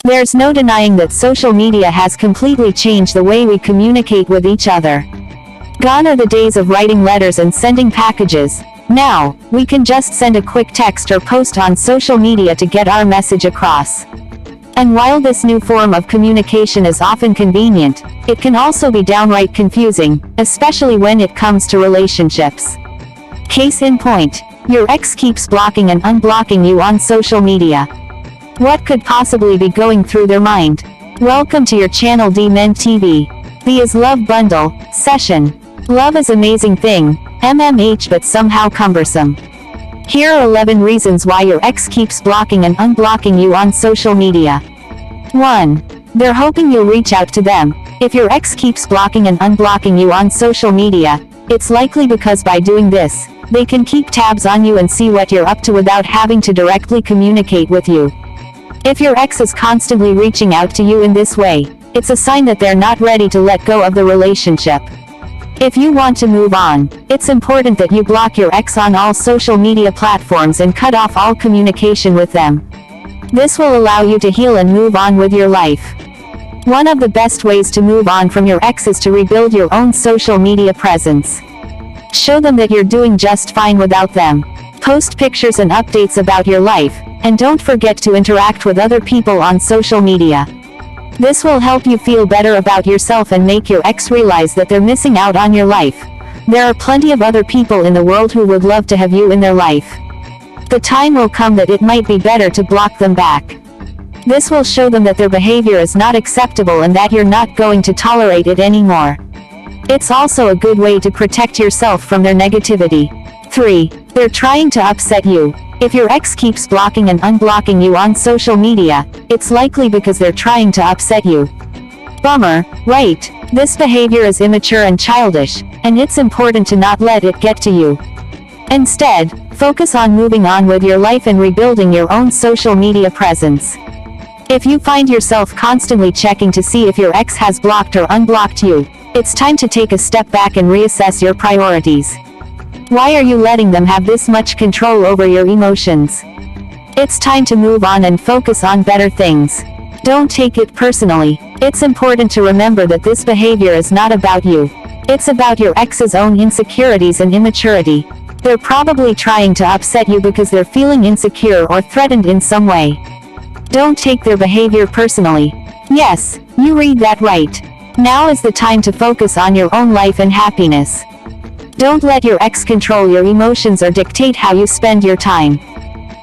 There's no denying that social media has completely changed the way we communicate with each other. Gone are the days of writing letters and sending packages. Now, we can just send a quick text or post on social media to get our message across. And while this new form of communication is often convenient, it can also be downright confusing, especially when it comes to relationships. Case in point, your ex keeps blocking and unblocking you on social media. What could possibly be going through their mind? Welcome to your channel D-Men TV. The is Love Bundle Session. Love is amazing thing, MMH, but somehow cumbersome. Here are 11 reasons why your ex keeps blocking and unblocking you on social media. 1. They're hoping you'll reach out to them. If your ex keeps blocking and unblocking you on social media, it's likely because by doing this, they can keep tabs on you and see what you're up to without having to directly communicate with you. If your ex is constantly reaching out to you in this way, it's a sign that they're not ready to let go of the relationship. If you want to move on, it's important that you block your ex on all social media platforms and cut off all communication with them. This will allow you to heal and move on with your life. One of the best ways to move on from your ex is to rebuild your own social media presence. Show them that you're doing just fine without them. Post pictures and updates about your life, and don't forget to interact with other people on social media. This will help you feel better about yourself and make your ex realize that they're missing out on your life. There are plenty of other people in the world who would love to have you in their life. The time will come that it might be better to block them back. This will show them that their behavior is not acceptable and that you're not going to tolerate it anymore. It's also a good way to protect yourself from their negativity. 3. They're trying to upset you. If your ex keeps blocking and unblocking you on social media, it's likely because they're trying to upset you. Bummer, right? This behavior is immature and childish, and it's important to not let it get to you. Instead, focus on moving on with your life and rebuilding your own social media presence. If you find yourself constantly checking to see if your ex has blocked or unblocked you, it's time to take a step back and reassess your priorities. Why are you letting them have this much control over your emotions? It's time to move on and focus on better things. Don't take it personally. It's important to remember that this behavior is not about you. It's about your ex's own insecurities and immaturity. They're probably trying to upset you because they're feeling insecure or threatened in some way. Don't take their behavior personally. Yes, you read that right. Now is the time to focus on your own life and happiness. Don't let your ex control your emotions or dictate how you spend your time.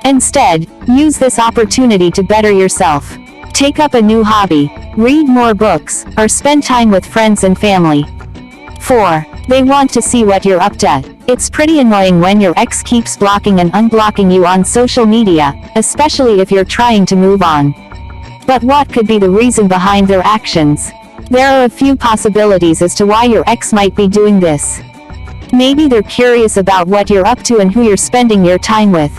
Instead, use this opportunity to better yourself. Take up a new hobby, read more books, or spend time with friends and family. 4. They want to see what you're up to. It's pretty annoying when your ex keeps blocking and unblocking you on social media, especially if you're trying to move on. But what could be the reason behind their actions? There are a few possibilities as to why your ex might be doing this. Maybe they're curious about what you're up to and who you're spending your time with.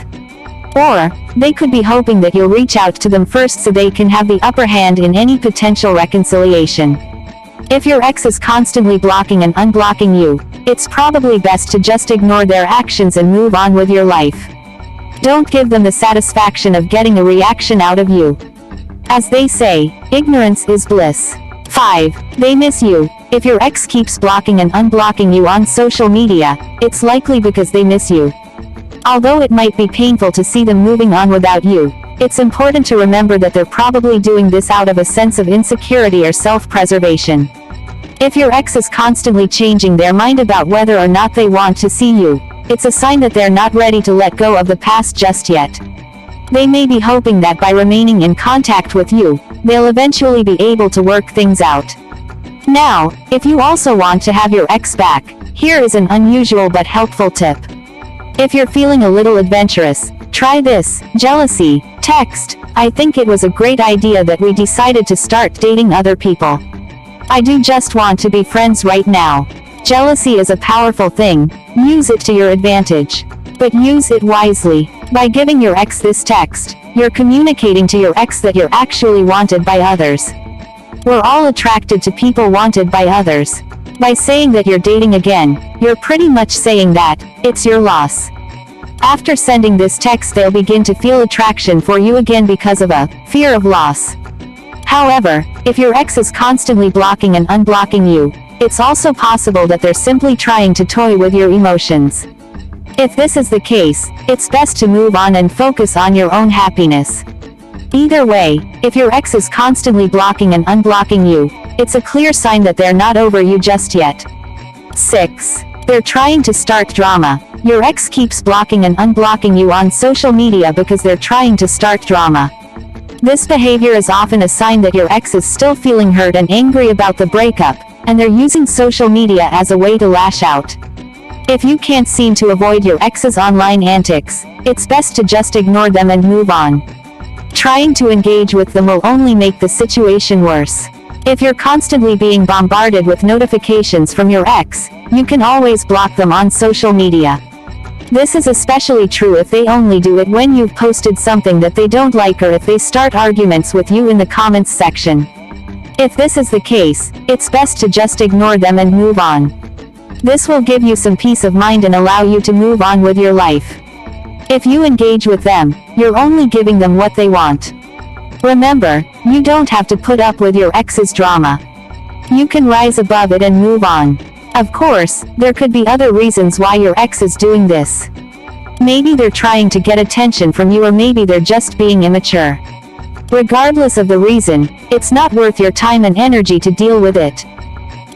Or, they could be hoping that you'll reach out to them first so they can have the upper hand in any potential reconciliation. If your ex is constantly blocking and unblocking you, it's probably best to just ignore their actions and move on with your life. Don't give them the satisfaction of getting a reaction out of you. As they say, ignorance is bliss. 5. They miss you. If your ex keeps blocking and unblocking you on social media, it's likely because they miss you. Although it might be painful to see them moving on without you, it's important to remember that they're probably doing this out of a sense of insecurity or self-preservation. If your ex is constantly changing their mind about whether or not they want to see you, it's a sign that they're not ready to let go of the past just yet. They may be hoping that by remaining in contact with you, they'll eventually be able to work things out. Now, if you also want to have your ex back, here is an unusual but helpful tip. If you're feeling a little adventurous, try this. Jealousy. Text. I think it was a great idea that we decided to start dating other people. I do just want to be friends right now. Jealousy is a powerful thing. Use it to your advantage. But use it wisely. By giving your ex this text, you're communicating to your ex that you're actually wanted by others. We're all attracted to people wanted by others. By saying that you're dating again, you're pretty much saying that it's your loss. After sending this text, they'll begin to feel attraction for you again because of a fear of loss. However, if your ex is constantly blocking and unblocking you, it's also possible that they're simply trying to toy with your emotions. If this is the case, it's best to move on and focus on your own happiness. Either way, if your ex is constantly blocking and unblocking you, it's a clear sign that they're not over you just yet. 6. They're trying to start drama. Your ex keeps blocking and unblocking you on social media because they're trying to start drama. This behavior is often a sign that your ex is still feeling hurt and angry about the breakup, and they're using social media as a way to lash out. If you can't seem to avoid your ex's online antics, it's best to just ignore them and move on. Trying to engage with them will only make the situation worse. If you're constantly being bombarded with notifications from your ex, you can always block them on social media. This is especially true if they only do it when you've posted something that they don't like or if they start arguments with you in the comments section. If this is the case, it's best to just ignore them and move on. This will give you some peace of mind and allow you to move on with your life. If you engage with them, you're only giving them what they want. Remember, you don't have to put up with your ex's drama. You can rise above it and move on. Of course, there could be other reasons why your ex is doing this. Maybe they're trying to get attention from you, or maybe they're just being immature. Regardless of the reason, it's not worth your time and energy to deal with it.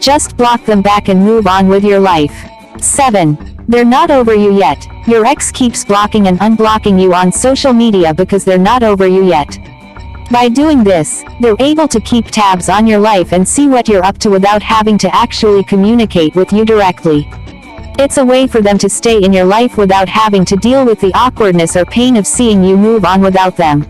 Just block them back and move on with your life. 7. They're not over you yet. Your ex keeps blocking and unblocking you on social media because they're not over you yet. By doing this, they're able to keep tabs on your life and see what you're up to without having to actually communicate with you directly. It's a way for them to stay in your life without having to deal with the awkwardness or pain of seeing you move on without them.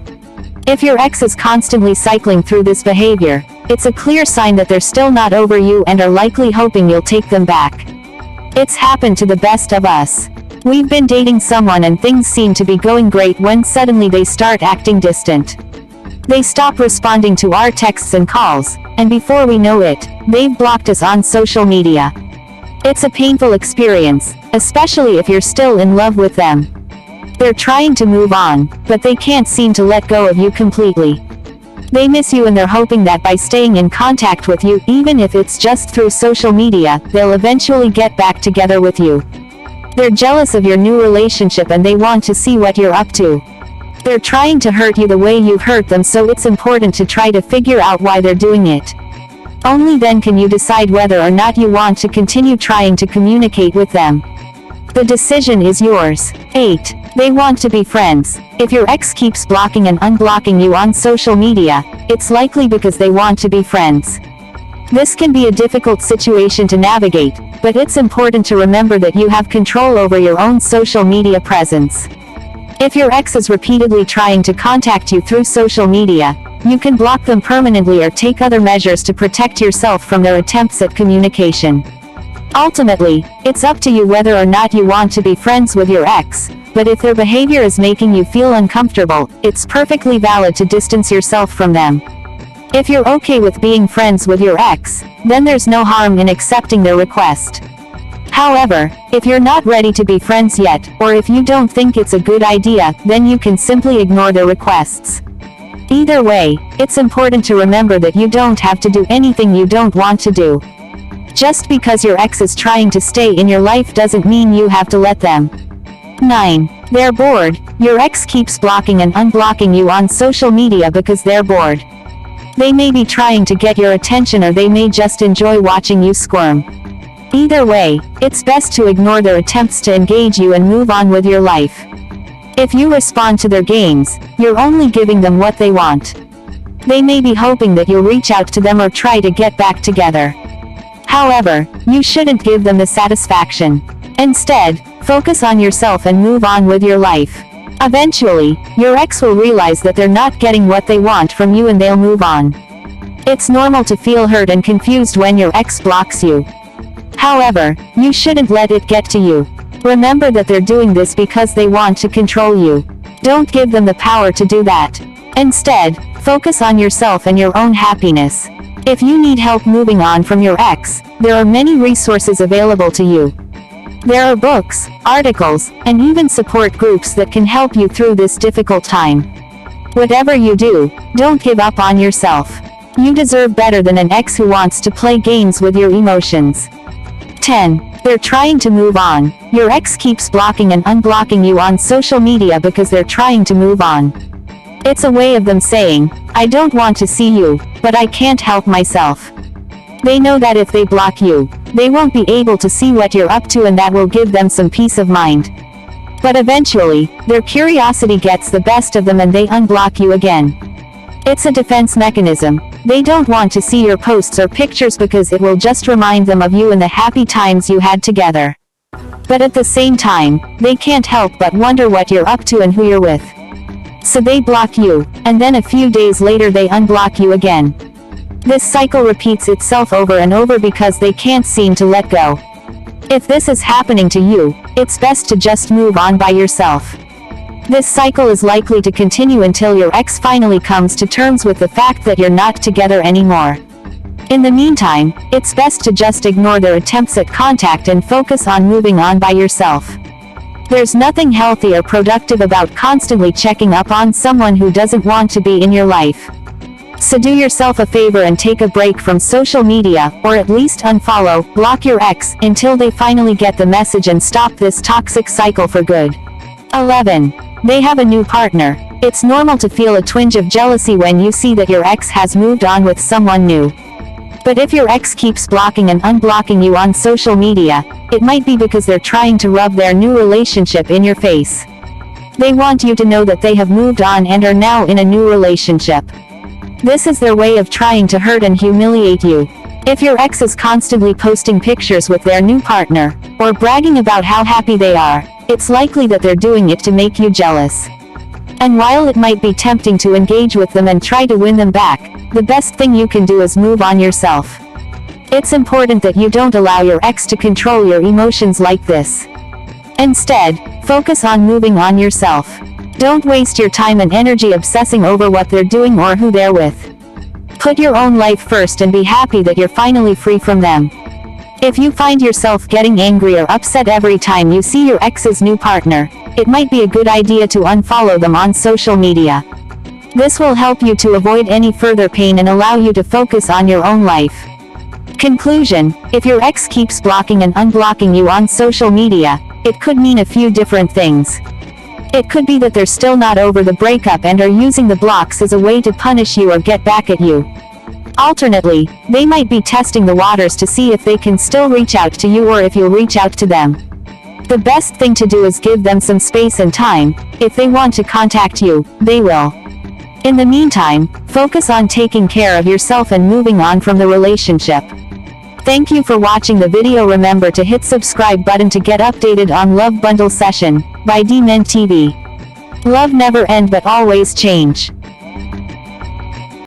If your ex is constantly cycling through this behavior, it's a clear sign that they're still not over you and are likely hoping you'll take them back. It's happened to the best of us. We've been dating someone and things seem to be going great when suddenly they start acting distant. They stop responding to our texts and calls, and before we know it, they've blocked us on social media. It's a painful experience, especially if you're still in love with them. They're trying to move on, but they can't seem to let go of you completely. They miss you and they're hoping that by staying in contact with you, even if it's just through social media, they'll eventually get back together with you. They're jealous of your new relationship and they want to see what you're up to. They're trying to hurt you the way you hurt them, so it's important to try to figure out why they're doing it. Only then can you decide whether or not you want to continue trying to communicate with them. The decision is yours. 8. They want to be friends. If your ex keeps blocking and unblocking you on social media, it's likely because they want to be friends. This can be a difficult situation to navigate, but it's important to remember that you have control over your own social media presence. If your ex is repeatedly trying to contact you through social media, you can block them permanently or take other measures to protect yourself from their attempts at communication. Ultimately, it's up to you whether or not you want to be friends with your ex, but if their behavior is making you feel uncomfortable, it's perfectly valid to distance yourself from them. If you're okay with being friends with your ex, then there's no harm in accepting their request. However, if you're not ready to be friends yet, or if you don't think it's a good idea, then you can simply ignore their requests. Either way, it's important to remember that you don't have to do anything you don't want to do. Just because your ex is trying to stay in your life doesn't mean you have to let them. 9. They're bored. Your ex keeps blocking and unblocking you on social media because they're bored. They may be trying to get your attention, or they may just enjoy watching you squirm. Either way, it's best to ignore their attempts to engage you and move on with your life. If you respond to their games, you're only giving them what they want. They may be hoping that you'll reach out to them or try to get back together. However, you shouldn't give them the satisfaction. Instead, focus on yourself and move on with your life. Eventually, your ex will realize that they're not getting what they want from you and they'll move on. It's normal to feel hurt and confused when your ex blocks you. However, you shouldn't let it get to you. Remember that they're doing this because they want to control you. Don't give them the power to do that. Instead, focus on yourself and your own happiness. If you need help moving on from your ex, there are many resources available to you. There are books, articles, and even support groups that can help you through this difficult time. Whatever you do, don't give up on yourself. You deserve better than an ex who wants to play games with your emotions. 10. They're trying to move on. Your ex keeps blocking and unblocking you on social media because they're trying to move on. It's a way of them saying, I don't want to see you, but I can't help myself. They know that if they block you, they won't be able to see what you're up to, and that will give them some peace of mind. But eventually, their curiosity gets the best of them and they unblock you again. It's a defense mechanism. They don't want to see your posts or pictures because it will just remind them of you and the happy times you had together. But at the same time, they can't help but wonder what you're up to and who you're with. So they block you, and then a few days later they unblock you again. This cycle repeats itself over and over because they can't seem to let go. If this is happening to you, it's best to just move on by yourself. This cycle is likely to continue until your ex finally comes to terms with the fact that you're not together anymore. In the meantime, it's best to just ignore their attempts at contact and focus on moving on by yourself. There's nothing healthy or productive about constantly checking up on someone who doesn't want to be in your life. So do yourself a favor and take a break from social media, or at least unfollow, block your ex, until they finally get the message and stop this toxic cycle for good. 11. They have a new partner. It's normal to feel a twinge of jealousy when you see that your ex has moved on with someone new. But if your ex keeps blocking and unblocking you on social media, it might be because they're trying to rub their new relationship in your face. They want you to know that they have moved on and are now in a new relationship. This is their way of trying to hurt and humiliate you. If your ex is constantly posting pictures with their new partner, or bragging about how happy they are, it's likely that they're doing it to make you jealous. And while it might be tempting to engage with them and try to win them back, the best thing you can do is move on yourself. It's important that you don't allow your ex to control your emotions like this. Instead, focus on moving on yourself. Don't waste your time and energy obsessing over what they're doing or who they're with. Put your own life first and be happy that you're finally free from them. If you find yourself getting angry or upset every time you see your ex's new partner, it might be a good idea to unfollow them on social media. This will help you to avoid any further pain and allow you to focus on your own life. Conclusion: if your ex keeps blocking and unblocking you on social media, it could mean a few different things. It could be that they're still not over the breakup and are using the blocks as a way to punish you or get back at you. Alternately, they might be testing the waters to see if they can still reach out to you or if you'll reach out to them. The best thing to do is give them some space and time. If they want to contact you, they will. In the meantime, focus on taking care of yourself and moving on from the relationship. Thank you for watching the video. Remember to hit subscribe button to get updated on Love Bundle Session by D-Men TV. Love never end but always change.